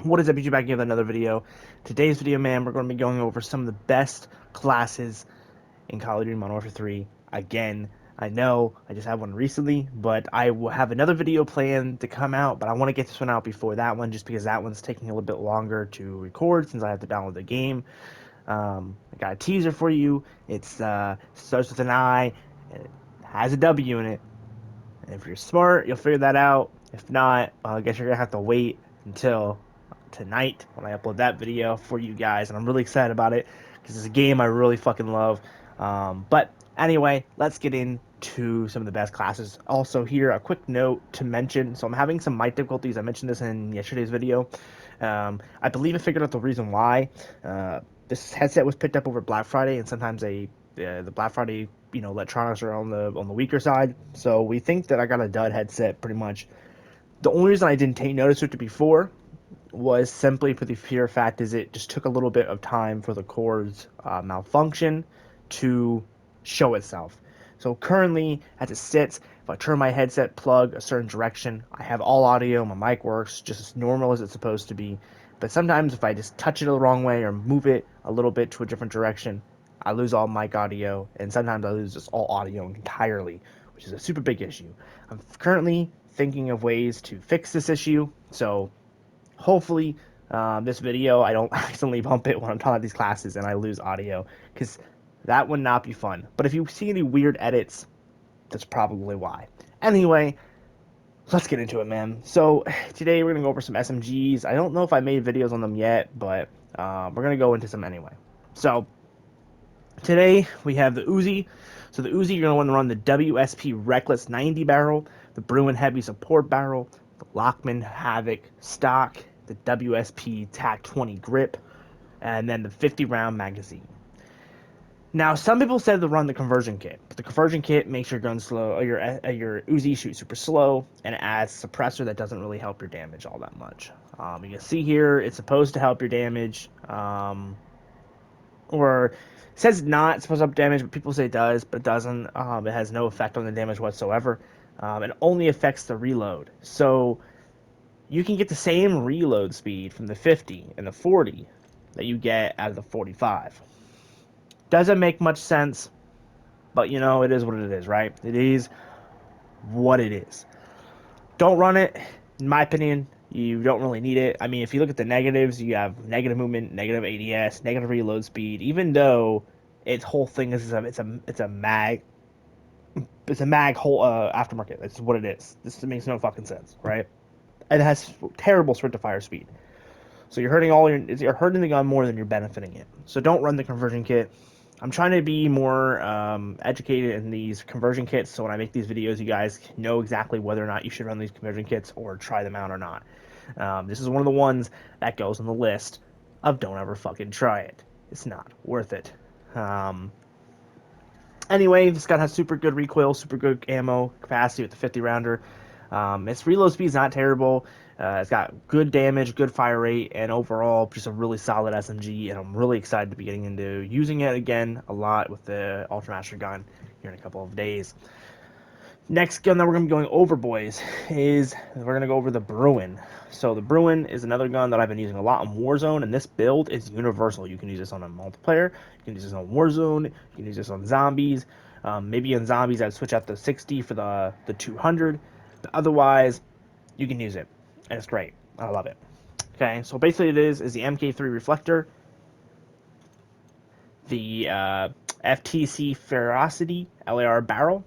What is up, YouTube? Back again with another video. Today's video, man, we're going to be going over some of the best classes in Call of Duty Modern Warfare 3. Again, I know I just had one recently, but I will have another video planned to come out, but I want to get this one out before that one, just because that one's taking a little bit longer to record since I have to download the game. I got a teaser for you. It's starts with an I, and it has a W in it. And if you're smart, you'll figure that out. If not, I guess you're going to have to wait until tonight when I upload that video for you guys, and I'm really excited about it because it's a game I really fucking love. But anyway, let's get into some of the best classes. Also, here a quick note to mention: so I'm having some mic difficulties. I mentioned this in yesterday's video. I believe I figured out the reason why. This headset was picked up over Black Friday, and sometimes the Black Friday electronics are on the weaker side. So we think that I got a dud headset pretty much. The only reason I didn't notice it before was simply for the pure fact is it just took a little bit of time for the cord's malfunction to show itself. So currently, as it sits, if I turn my headset plug a certain direction, I have all audio, my mic works just as normal as it's supposed to be. But sometimes if I just touch it the wrong way or move it a little bit to a different direction, I lose all mic audio, and sometimes I lose just all audio entirely, which is a super big issue. I'm currently thinking of ways to fix this issue, so hopefully this video I don't accidentally bump it when I'm talking about these classes and I lose audio, because that would not be fun. But if you see any weird edits, that's probably why. Anyway, let's get into it, man. So today we're gonna go over some SMGs. I don't know if I made videos on them yet, but we're gonna go into some anyway. So today we have the Uzi. So the Uzi, you're gonna want to run the WSP Reckless 90 barrel, the Bruin Heavy Support barrel, the Lockman Havoc stock, the WSP TAC 20 grip, and then the 50 round magazine. Now, some people said to run the conversion kit, but the conversion kit makes your gun slow, or your Uzi shoot super slow, and it adds a suppressor that doesn't really help your damage all that much. You can see here, it's supposed to help your damage, or it says not supposed to help damage, but people say it does, but it doesn't. It has no effect on the damage whatsoever. It only affects the reload. So you can get the same reload speed from the 50 and the 40 that you get out of the 45. Doesn't make much sense, but it is what it is, right? It is what it is. Don't run it, in my opinion. You don't really need it. I mean, if you look at the negatives, you have negative movement, negative ADS, negative reload speed. Even though its whole thing is it's a mag whole aftermarket. That's what it is. This makes no fucking sense, right? And it has terrible sprint to fire speed. So you're hurting the gun more than you're benefiting it. So don't run the conversion kit. I'm trying to be more educated in these conversion kits, so when I make these videos, you guys know exactly whether or not you should run these conversion kits or try them out or not. This is one of the ones that goes on the list of don't ever fucking try it. It's not worth it. Anyway, this gun has super good recoil, super good ammo capacity with the 50 rounder. Its reload speed is not terrible. It's got good damage, good fire rate, and overall just a really solid SMG. And I'm really excited to be getting into using it again a lot with the Ultramaster gun here in a couple of days. Next gun that we're going to be going over, boys, is we're going to go over the Bruin. So the Bruin is another gun that I've been using a lot on Warzone, and this build is universal. You can use this on a multiplayer, you can use this on Warzone, you can use this on zombies. Maybe on zombies I'd switch out the 60 for the 200, but otherwise you can use it, and it's great. I love it. Okay, so basically it is the MK3 reflector, the FTC Ferocity LAR barrel,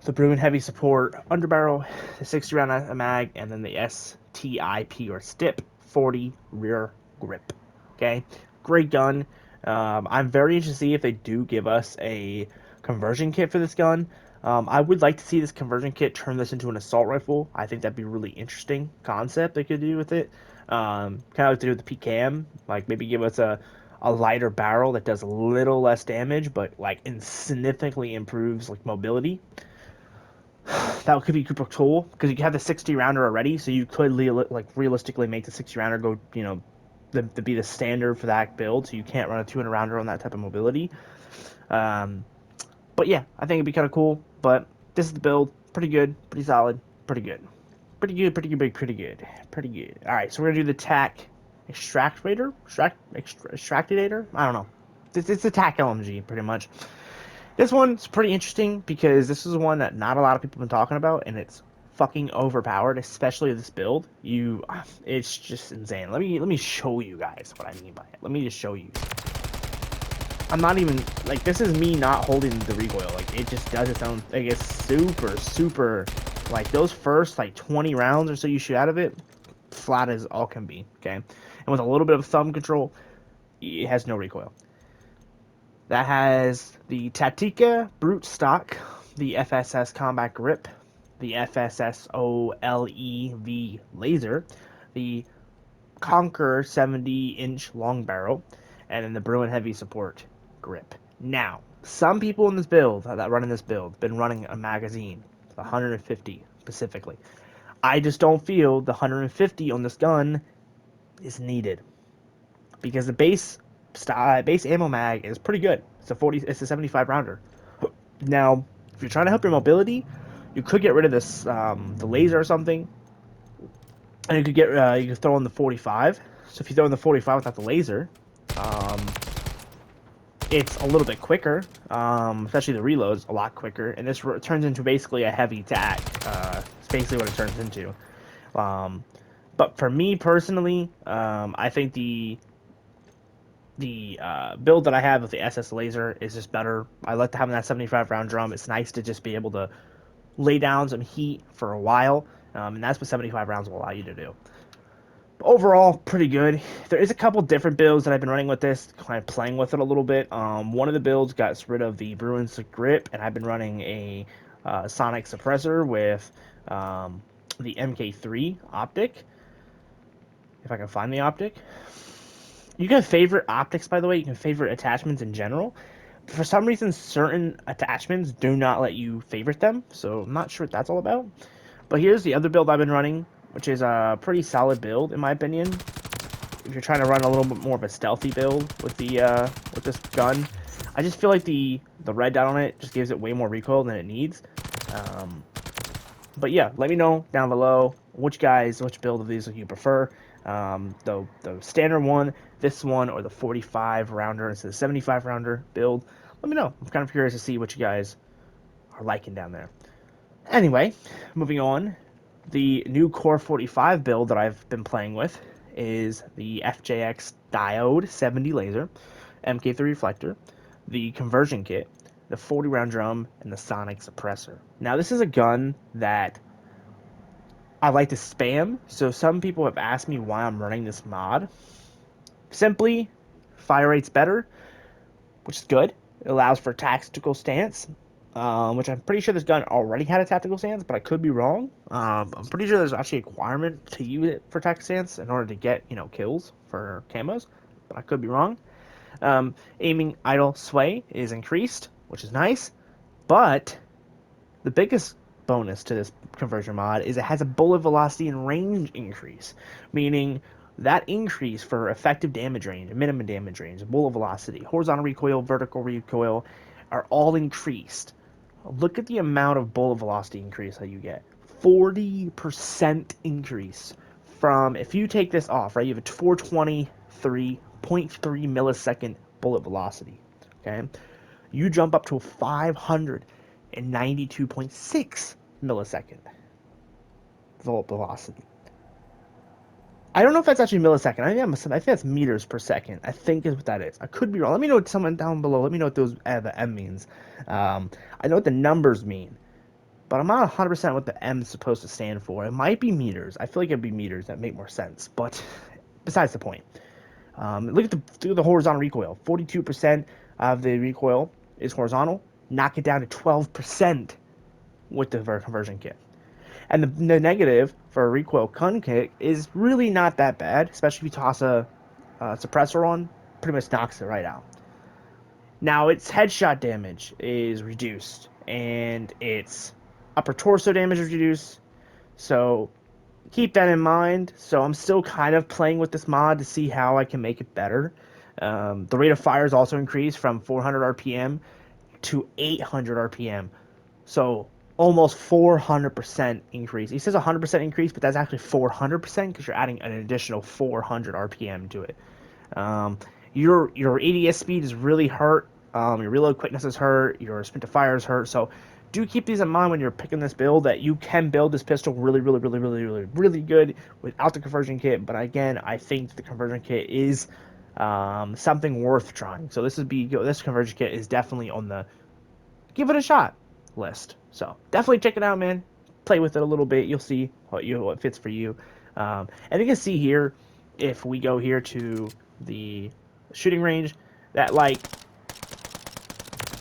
the Bruin Heavy Support underbarrel, the 60 round mag, and then the STIP or STIP 40 rear grip. Okay, great gun. I'm very interested to see if they do give us a conversion kit for this gun. I would like to see this conversion kit turn this into an assault rifle. I think that'd be a really interesting concept they could do with it. Kind of like they do with the PKM, like maybe give us a lighter barrel that does a little less damage, but like significantly improves like mobility. That could be super cool because you have the 60 rounder already, so you could realistically make the 60 rounder go, to be the standard for that build. So you can't run a 200 rounder on that type of mobility. But yeah, I think it'd be kind of cool. But this is the build, pretty good, pretty solid, pretty good. Pretty good, pretty good, pretty good, pretty good. All right, so we're gonna do the tac extractator. I don't know. It's the tac LMG pretty much. This one's pretty interesting because this is one that not a lot of people have been talking about, and it's fucking overpowered, especially this build. It's just insane. Let me show you guys what I mean by it. Let me just show you. I'm not even like this is me not holding the recoil. Like it just does its own. Like it's super. Like those first like 20 rounds or so you shoot out of it, flat as all can be. Okay, and with a little bit of thumb control, it has no recoil. That has the Tatika Brute Stock, the FSS Combat Grip, the FSS OLEV Laser, the Conqueror 70-inch Long Barrel, and then the Bruin Heavy Support Grip. Now, some people in this build, that run in this build, been running a magazine, the 150 specifically. I just don't feel the 150 on this gun is needed because the base ammo mag is pretty good. It's a 75 rounder. Now, if you're trying to help your mobility, you could get rid of this the laser or something, and you could throw in the 45. So if you throw in the 45 without the laser, um, it's a little bit quicker, especially the reload's a lot quicker, and this turns into basically a heavy tac. It's basically what it turns into. Um, but for me personally, I think the build that I have with the SS laser is just better. I like to have that 75 round drum. It's nice to just be able to lay down some heat for a while, and that's what 75 rounds will allow you to do. But overall, pretty good. There is a couple different builds that I've been running with this, kind of playing with it a little bit. One of the builds got rid of the Bruins grip, and I've been running a sonic suppressor with the MK3 optic. If I can find the optic. You can favorite optics, by the way. You can favorite attachments in general. For some reason, certain attachments do not let you favorite them, so I'm not sure what that's all about. But here's the other build I've been running, which is a pretty solid build, in my opinion. If you're trying to run a little bit more of a stealthy build with this gun, I just feel like the red dot on it just gives it way more recoil than it needs. But yeah, let me know down below which build of these you prefer. The standard one, this one, or the 45 rounder instead of 75 rounder build. Let me know. I'm kind of curious to see what you guys are liking down there. Anyway, moving on. The new Core 45 build that I've been playing with is the FJX Diode 70 laser, MK3 reflector, the conversion kit, the 40 round drum, and the sonic suppressor. Now, this is a gun that I like to spam, so some people have asked me why I'm running this mod. Simply, fire rate's better, which is good. It allows for tactical stance, which I'm pretty sure this gun already had a tactical stance, but I could be wrong. I'm pretty sure there's actually a requirement to use it for tactical stance in order to get, kills for camos, but I could be wrong. Aiming idle sway is increased, which is nice, but the biggest bonus to this conversion mod is it has a bullet velocity and range increase, meaning that increase for effective damage range, minimum damage range, bullet velocity, horizontal recoil, vertical recoil are all increased. Look at the amount of bullet velocity increase that you get. 40% increase from, if you take this off, right, you have a 423.3 millisecond bullet velocity, okay? You jump up to a 592.6 millisecond bullet velocity. I don't know if that's actually millisecond. I think that's meters per second. I think is what that is. I could be wrong. Let me know what someone down below. Let me know what the M means. I know what the numbers mean, but I'm not 100% what the M is supposed to stand for. It might be meters. I feel like it'd be meters that make more sense. But besides the point. Look at the horizontal recoil. 42% of the recoil is horizontal. Knock it down to 12% with the conversion kit. And the negative for a recoil gun kit is really not that bad, especially if you toss a suppressor on. Pretty much knocks it right out. Now, its headshot damage is reduced, and its upper torso damage is reduced. So keep that in mind. So I'm still kind of playing with this mod to see how I can make it better. The rate of fire is also increased from 400 RPM to 800 RPM. So almost 400% increase. He says 100% increase, but that's actually 400% because you're adding an additional 400 RPM to it. Um, your ADS speed is really hurt. Your reload quickness is hurt. Your sprint to fire is hurt. So do keep these in mind when you're picking this build, that you can build this pistol really, really, really, really, really, really good without the conversion kit. But again, I think the conversion kit is something worth trying. So this conversion kit is definitely on the give it a shot list. So definitely check it out, man. Play with it a little bit. You'll see what fits for you. And you can see here, if we go here to the shooting range, that like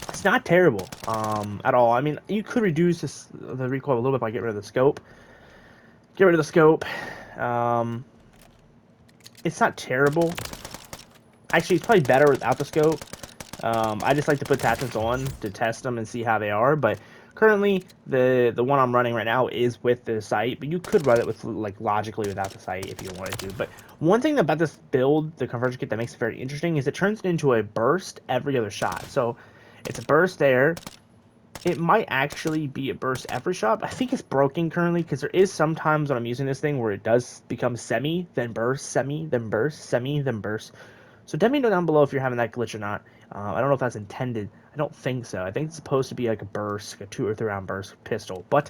it's not terrible at all. I mean, you could reduce the recoil a little bit by getting rid of the scope. Get rid of the scope. Um, it's not terrible. Actually, it's probably better without the scope. I just like to put attachments on to test them and see how they are, but currently the one I'm running right now is with the sight, but you could run it with like logically without the sight if you wanted to. But one thing about this build, the conversion kit, that makes it very interesting is it turns it into a burst every other shot. So it's a burst there. It might actually be a burst every shot. I think it's broken currently because there is sometimes when I'm using this thing where it does become semi, then burst, semi, then burst, semi, then burst. So let me know down below if you're having that glitch or not. I don't know if that's intended. I don't think so. I think it's supposed to be like a burst, like a 2 or 3 round burst pistol, but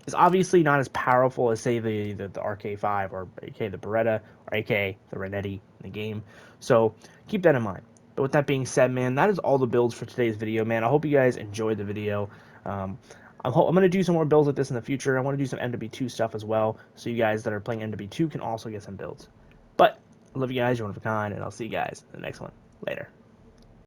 it's obviously not as powerful as say the RK5 or AK the Beretta or AK the Renetti in the game. So keep that in mind. But with that being said, man, that is all the builds for today's video, man. I hope you guys enjoyed the video. I'm going to do some more builds like this in the future. I want to do some MW2 stuff as well, so you guys that are playing MW2 can also get some builds. But I love you guys. You're one of a kind, and I'll see you guys in the next one. Later.